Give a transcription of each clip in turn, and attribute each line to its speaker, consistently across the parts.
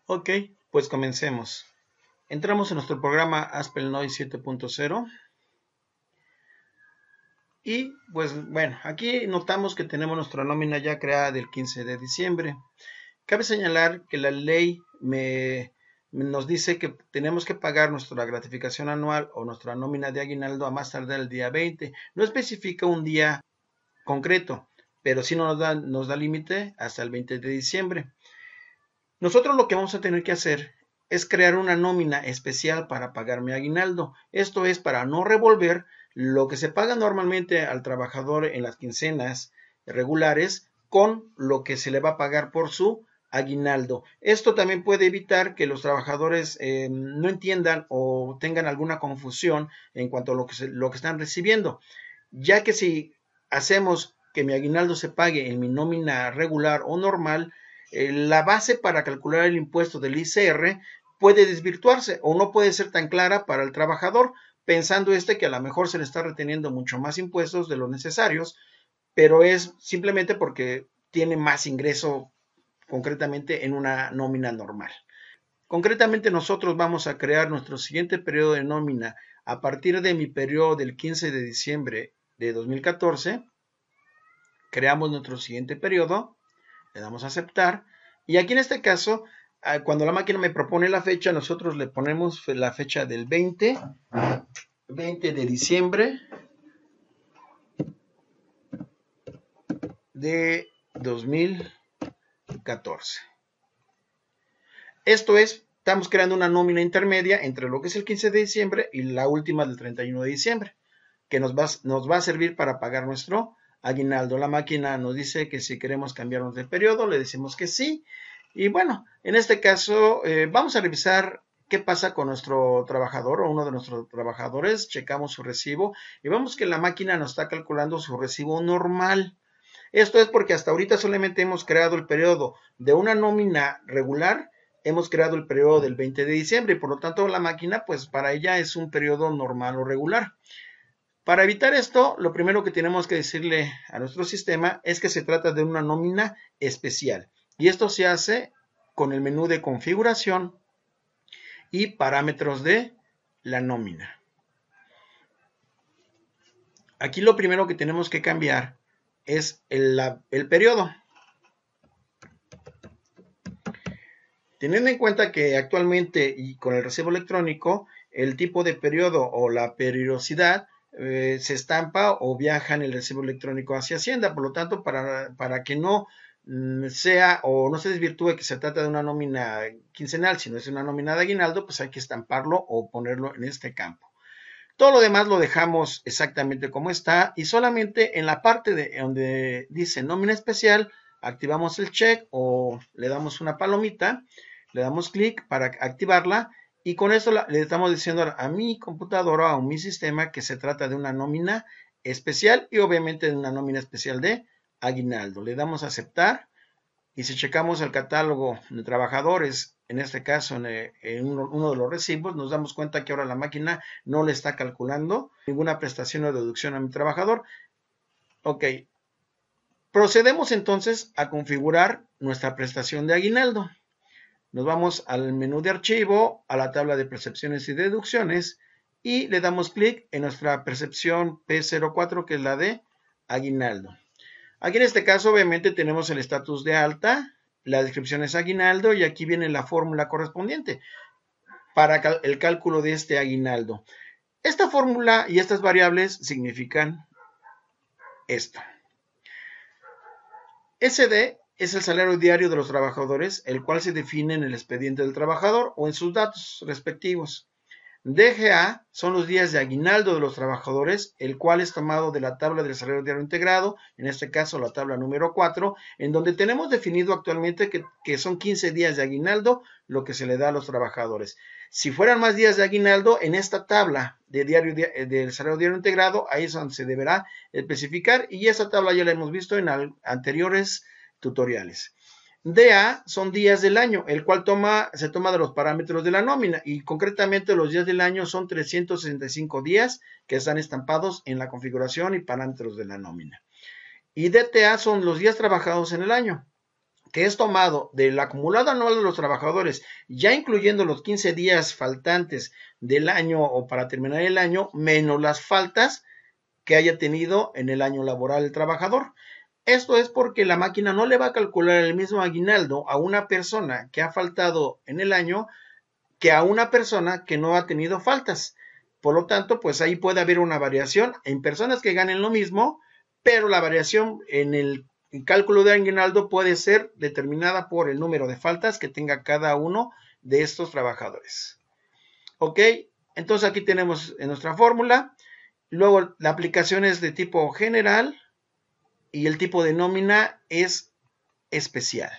Speaker 1: Ok, pues comencemos. Entramos en nuestro programa Aspelnoy 7.0 y pues bueno, aquí notamos que tenemos nuestra nómina ya creada del 15 de diciembre. Cabe señalar que la ley nos dice que tenemos que pagar nuestra gratificación anual o nuestra nómina de aguinaldo a más tardar el día 20. No especifica un día concreto, pero sí nos da límite hasta el 20 de diciembre. Nosotros lo que vamos a tener que hacer es crear una nómina especial para pagar mi aguinaldo. Esto es para no revolver lo que se paga normalmente al trabajador en las quincenas regulares con lo que se le va a pagar por su aguinaldo. Esto también puede evitar que los trabajadores no entiendan o tengan alguna confusión en cuanto a lo que están recibiendo, ya que si hacemos que mi aguinaldo se pague en mi nómina regular o normal, la base para calcular el impuesto del ICR puede desvirtuarse o no puede ser tan clara para el trabajador, pensando que a lo mejor se le está reteniendo mucho más impuestos de los necesarios, pero es simplemente porque tiene más ingreso concretamente en una nómina normal. Concretamente nosotros vamos a crear nuestro siguiente periodo de nómina a partir de mi periodo del 15 de diciembre de 2014. Creamos nuestro siguiente periodo, le damos a aceptar y aquí en este caso, cuando la máquina me propone la fecha, nosotros le ponemos la fecha del 20 de diciembre de 2014. Esto es, estamos creando una nómina intermedia entre lo que es el 15 de diciembre y la última del 31 de diciembre, que nos va a servir para pagar nuestro aguinaldo. La máquina nos dice que si queremos cambiarnos de periodo, le decimos que sí. Y bueno, en este caso vamos a revisar qué pasa con nuestro trabajador o uno de nuestros trabajadores. Checamos su recibo y vemos que la máquina nos está calculando su recibo normal. Esto es porque hasta ahorita solamente hemos creado el periodo de una nómina regular, hemos creado el periodo del 20 de diciembre y por lo tanto la máquina pues para ella es un periodo normal o regular. Para evitar esto, lo primero que tenemos que decirle a nuestro sistema es que se trata de una nómina especial. Y esto se hace con el menú de configuración y parámetros de la nómina. Aquí lo primero que tenemos que cambiar es el periodo. Teniendo en cuenta que actualmente y con el recibo electrónico, el tipo de periodo o la periodicidad se estampa o viaja en el recibo electrónico hacia Hacienda. Por lo tanto, para que no sea o no se desvirtúe que se trata de una nómina quincenal, sino es una nómina de aguinaldo, pues hay que estamparlo o ponerlo en este campo. Todo lo demás lo dejamos exactamente como está y solamente en la parte donde dice nómina especial, activamos el check o le damos una palomita, le damos clic para activarla y con eso le estamos diciendo a mi computadora o a mi sistema que se trata de una nómina especial y obviamente de una nómina especial de aguinaldo. Le damos a aceptar y si checamos el catálogo de trabajadores, en este caso en uno de los recibos, nos damos cuenta que ahora la máquina no le está calculando ninguna prestación o deducción a mi trabajador. Ok, procedemos entonces a configurar nuestra prestación de aguinaldo. Nos vamos al menú de archivo, a la tabla de percepciones y deducciones y le damos clic en nuestra percepción P04 que es la de aguinaldo. Aquí en este caso obviamente tenemos el estatus de alta, la descripción es aguinaldo y aquí viene la fórmula correspondiente para el cálculo de este aguinaldo. Esta fórmula y estas variables significan esto. SD es el salario diario de los trabajadores, el cual se define en el expediente del trabajador o en sus datos respectivos. DGA son los días de aguinaldo de los trabajadores, el cual es tomado de la tabla del salario diario integrado, en este caso la tabla número 4, en donde tenemos definido actualmente que son 15 días de aguinaldo lo que se le da a los trabajadores. Si fueran más días de aguinaldo, en esta tabla del salario diario integrado, ahí es donde se deberá especificar y esa tabla ya la hemos visto en anteriores tutoriales. DA son días del año, el cual se toma de los parámetros de la nómina y concretamente los días del año son 365 días que están estampados en la configuración y parámetros de la nómina. Y DTA son los días trabajados en el año. que es tomado del acumulado anual de los trabajadores, ya incluyendo los 15 días faltantes del año o para terminar el año, menos las faltas que haya tenido en el año laboral el trabajador. Esto es porque la máquina no le va a calcular el mismo aguinaldo a una persona que ha faltado en el año que a una persona que no ha tenido faltas. Por lo tanto, pues ahí puede haber una variación en personas que ganen lo mismo, pero la variación en el cálculo de aguinaldo puede ser determinada por el número de faltas que tenga cada uno de estos trabajadores. Ok, entonces aquí tenemos en nuestra fórmula. Luego la aplicación es de tipo general y el tipo de nómina es especial.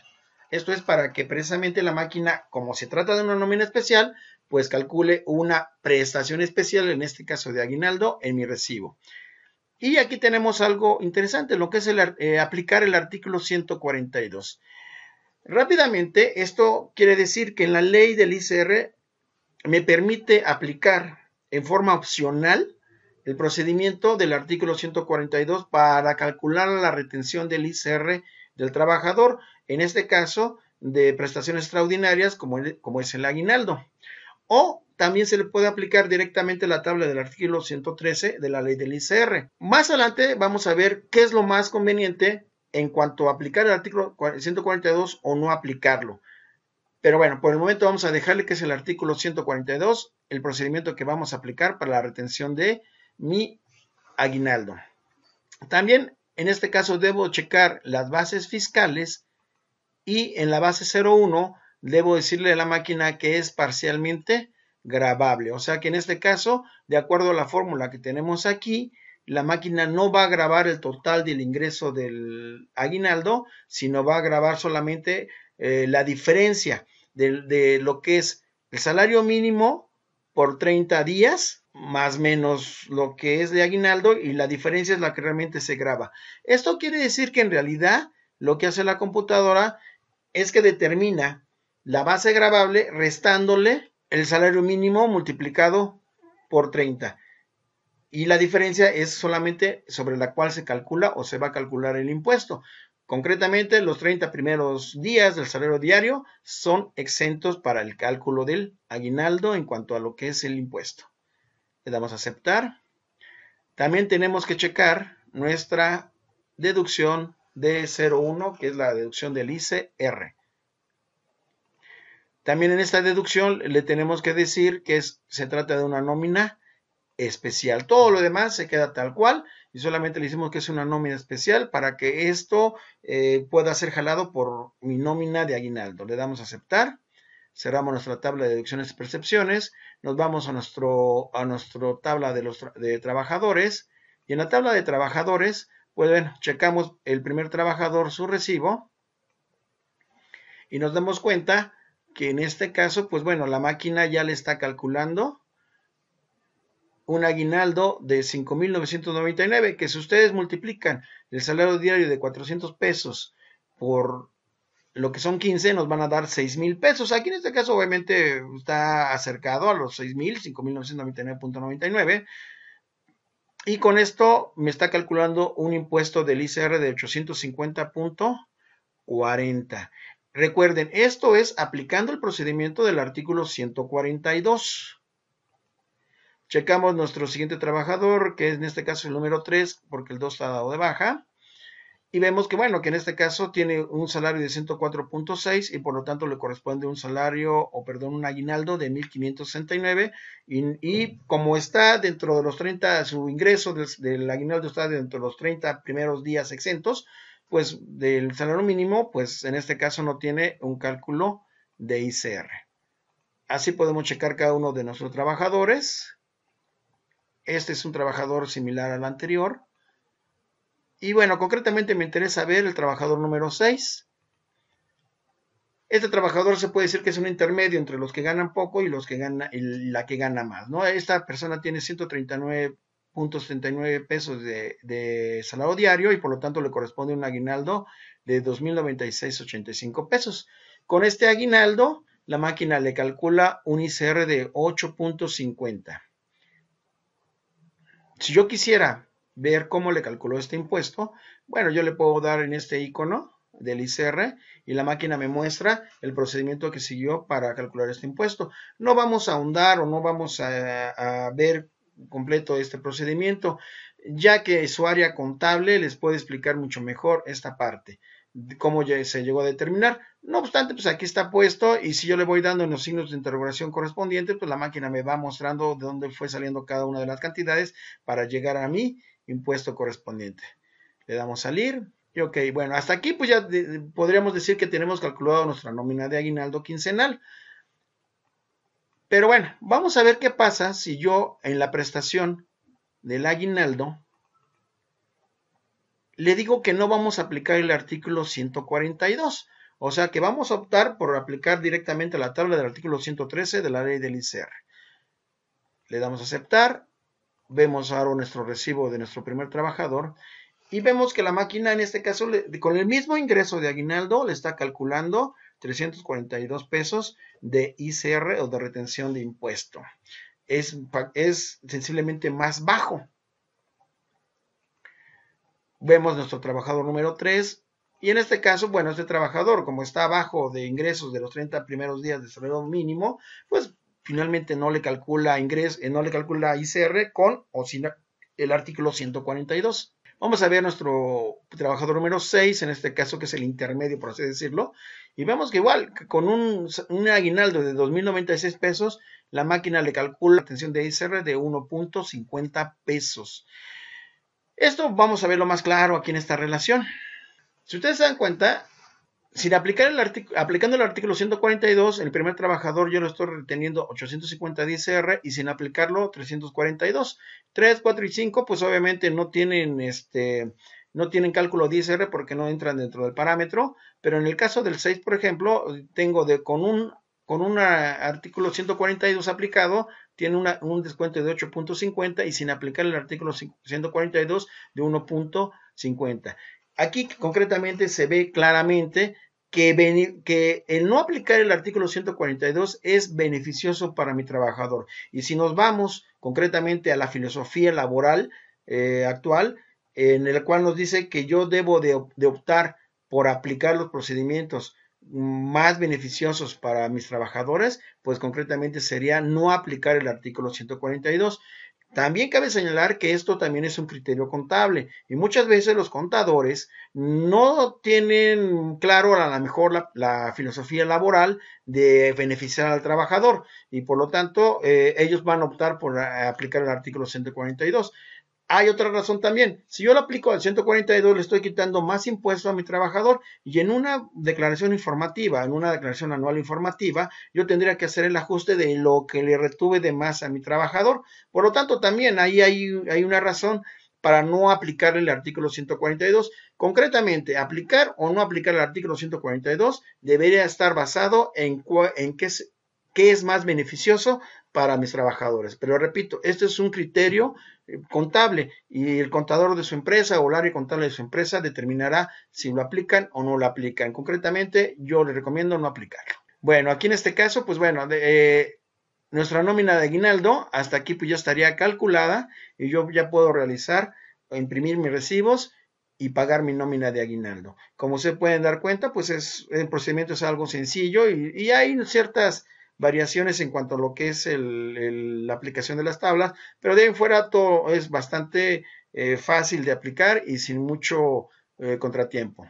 Speaker 1: Esto es para que precisamente la máquina, como se trata de una nómina especial, pues calcule una prestación especial, en este caso de aguinaldo, en mi recibo. Y aquí tenemos algo interesante, lo que es aplicar el artículo 142. Rápidamente, esto quiere decir que en la ley del ICR me permite aplicar en forma opcional el procedimiento del artículo 142 para calcular la retención del ICR del trabajador, en este caso de prestaciones extraordinarias como es el aguinaldo. O también se le puede aplicar directamente la tabla del artículo 113 de la ley del ICR. Más adelante vamos a ver qué es lo más conveniente en cuanto a aplicar el artículo 142 o no aplicarlo. Pero bueno, por el momento vamos a dejarle que es el artículo 142, el procedimiento que vamos a aplicar para la retención de mi aguinaldo. También en este caso debo checar las bases fiscales y en la base 01 debo decirle a la máquina que es parcialmente gravable. O sea que en este caso, de acuerdo a la fórmula que tenemos aquí, la máquina no va a grabar el total del ingreso del aguinaldo, sino va a grabar solamente la diferencia de lo que es el salario mínimo por 30 días, más menos lo que es de aguinaldo, y la diferencia es la que realmente se graba. Esto quiere decir que en realidad lo que hace la computadora es que determina la base gravable restándole el salario mínimo multiplicado por 30. Y la diferencia es solamente sobre la cual se calcula o se va a calcular el impuesto. Concretamente, los 30 primeros días del salario diario son exentos para el cálculo del aguinaldo en cuanto a lo que es el impuesto. Le damos a aceptar. También tenemos que checar nuestra deducción de 01, que es la deducción del ICR. También en esta deducción le tenemos que decir que se trata de una nómina especial. Todo lo demás se queda tal cual y solamente le decimos que es una nómina especial para que esto pueda ser jalado por mi nómina de aguinaldo. Le damos a aceptar, cerramos nuestra tabla de deducciones y percepciones, nos vamos a nuestra tabla de trabajadores y en la tabla de trabajadores, pues bueno, checamos el primer trabajador su recibo y nos damos cuenta que en este caso, pues bueno, la máquina ya le está calculando un aguinaldo de 5,999, que si ustedes multiplican el salario diario de 400 pesos por lo que son 15, nos van a dar 6,000 pesos. Aquí en este caso obviamente está acercado a los 6,000, 5,999.99. Y con esto me está calculando un impuesto del ICR de 850.40. Recuerden, esto es aplicando el procedimiento del artículo 142. Checamos nuestro siguiente trabajador, que es en este caso el número 3, porque el 2 está dado de baja. Y vemos que, bueno, que en este caso tiene un salario de 104.6 y por lo tanto le corresponde un un aguinaldo de 1,569. Y como está dentro de los 30, su ingreso del aguinaldo está dentro de los 30 primeros días exentos, pues del salario mínimo, pues en este caso no tiene un cálculo de ICR. Así podemos checar cada uno de nuestros trabajadores. Este es un trabajador similar al anterior. Y bueno, concretamente me interesa ver el trabajador número 6. Este trabajador se puede decir que es un intermedio entre los que ganan poco y la que gana más, ¿no? Esta persona tiene 139.79 pesos de salario diario y por lo tanto le corresponde un aguinaldo de 2,096.85 pesos. Con este aguinaldo, la máquina le calcula un ICR de 8.50. Si yo quisiera ver cómo le calculó este impuesto, bueno, yo le puedo dar en este icono del ICR y la máquina me muestra el procedimiento que siguió para calcular este impuesto. No vamos a ahondar o no vamos a ver completo este procedimiento, ya que su área contable les puede explicar mucho mejor esta parte, cómo se llegó a determinar. No obstante, pues aquí está puesto y si yo le voy dando en los signos de interrogación correspondientes, pues la máquina me va mostrando de dónde fue saliendo cada una de las cantidades para llegar a mi impuesto correspondiente. Le damos salir y ok, bueno, hasta aquí pues ya podríamos decir que tenemos calculado nuestra nómina de aguinaldo quincenal. Pero bueno, vamos a ver qué pasa si yo en la prestación del aguinaldo le digo que no vamos a aplicar el artículo 142. O sea que vamos a optar por aplicar directamente la tabla del artículo 113 de la ley del ICR. Le damos a aceptar. Vemos ahora nuestro recibo de nuestro primer trabajador. Y vemos que la máquina en este caso, con el mismo ingreso de aguinaldo, le está calculando 342 pesos de ICR o de retención de impuesto. Es sensiblemente más bajo. Vemos nuestro trabajador número 3. Y en este caso, bueno, este trabajador, como está abajo de ingresos de los 30 primeros días de salario mínimo, pues finalmente no le calcula no le calcula ICR con o sin el artículo 142. Vamos a ver nuestro trabajador número 6, en este caso que es el intermedio, por así decirlo, y vemos que igual, con un aguinaldo de 2.096 pesos, la máquina le calcula la retención de ICR de 1.50 pesos. Esto vamos a verlo más claro aquí en esta relación. Si ustedes se dan cuenta, sin aplicar aplicando el artículo 142, el primer trabajador yo lo estoy reteniendo 850 de ICR y sin aplicarlo 342. 3, 4 y 5 pues obviamente no tienen cálculo de ICR porque no entran dentro del parámetro, pero en el caso del 6, por ejemplo, tengo con un artículo 142 aplicado, tiene un descuento de 8.50 y sin aplicar el artículo 142 de 1.50. Aquí concretamente se ve claramente que el no aplicar el artículo 142 es beneficioso para mi trabajador. Y si nos vamos concretamente a la filosofía laboral actual, en el cual nos dice que yo debo de optar por aplicar los procedimientos más beneficiosos para mis trabajadores, pues concretamente sería no aplicar el artículo 142. También cabe señalar que esto también es un criterio contable y muchas veces los contadores no tienen claro a lo mejor la filosofía laboral de beneficiar al trabajador y por lo tanto ellos van a optar por aplicar el artículo 142. Hay otra razón también. Si yo lo aplico al 142, le estoy quitando más impuesto a mi trabajador y en una declaración informativa, en una declaración anual informativa, yo tendría que hacer el ajuste de lo que le retuve de más a mi trabajador. Por lo tanto, también ahí hay una razón para no aplicar el artículo 142. Concretamente, aplicar o no aplicar el artículo 142 debería estar basado en qué es más beneficioso para mis trabajadores. Pero repito, este es un criterio contable y el contador de su empresa o el área contable de su empresa determinará si lo aplican o no lo aplican. Concretamente, yo les recomiendo no aplicarlo. Bueno, aquí en este caso, pues bueno, nuestra nómina de aguinaldo hasta aquí pues ya estaría calculada y yo ya puedo realizar, imprimir mis recibos y pagar mi nómina de aguinaldo. Como se pueden dar cuenta, pues el procedimiento es algo sencillo y hay ciertas variaciones en cuanto a lo que es la aplicación de las tablas, pero de ahí en fuera todo es bastante fácil de aplicar y sin mucho contratiempo.